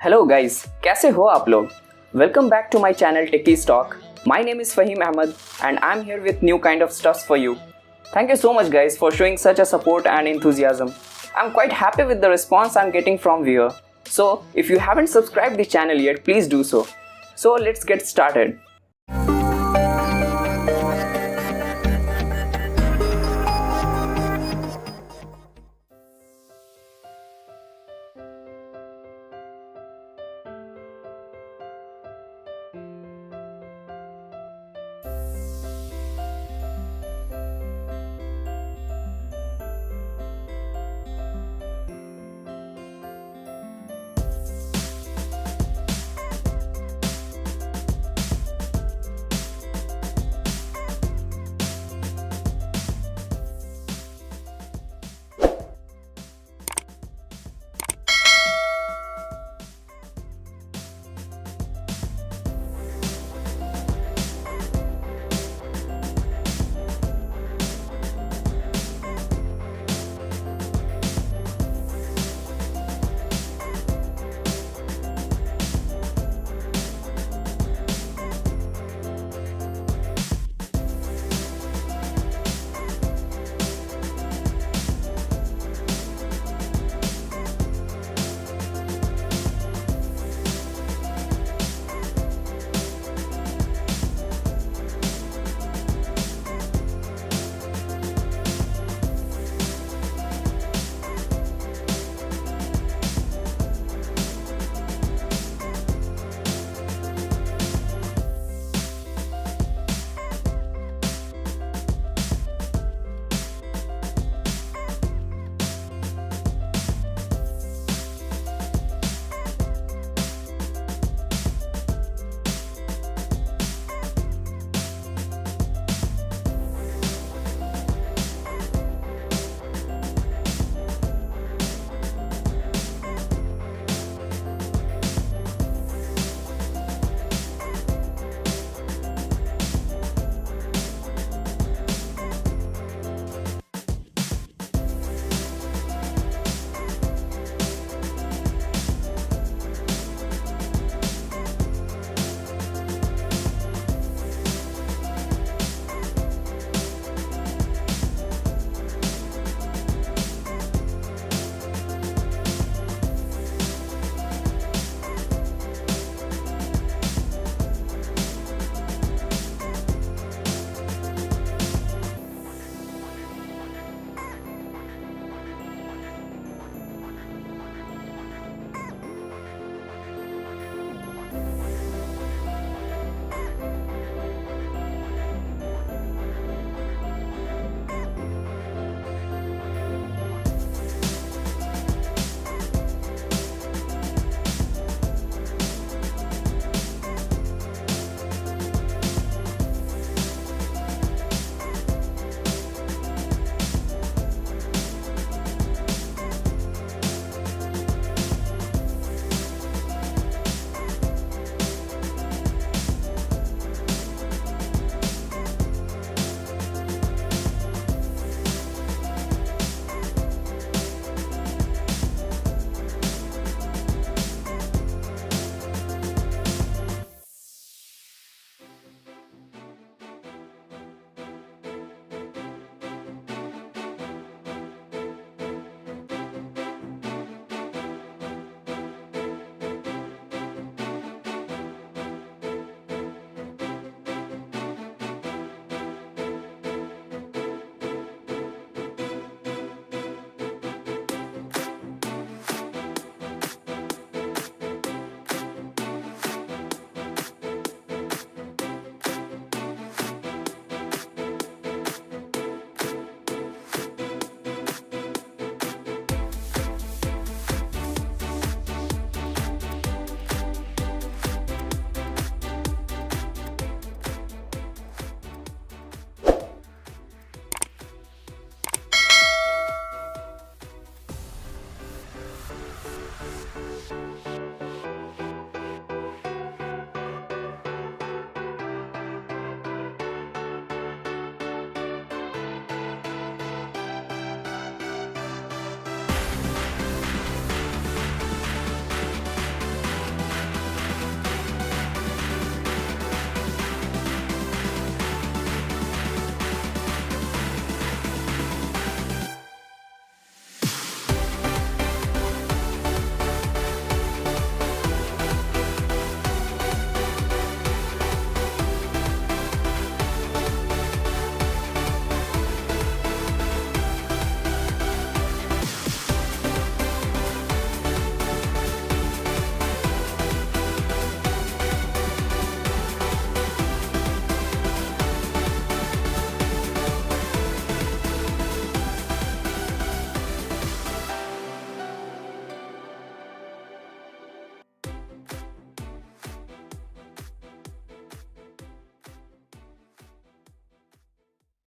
Hello guys, कैसे हो आप लोग? Welcome back to my channel Techies Talk. My name is Fahim Ahmed and I'm here with new kind of stuffs for you. Thank you so much guys for showing such a support and enthusiasm. I'm quite happy with the response I'm getting from viewer. So if you haven't subscribed the channel yet, please do so. So let's get started.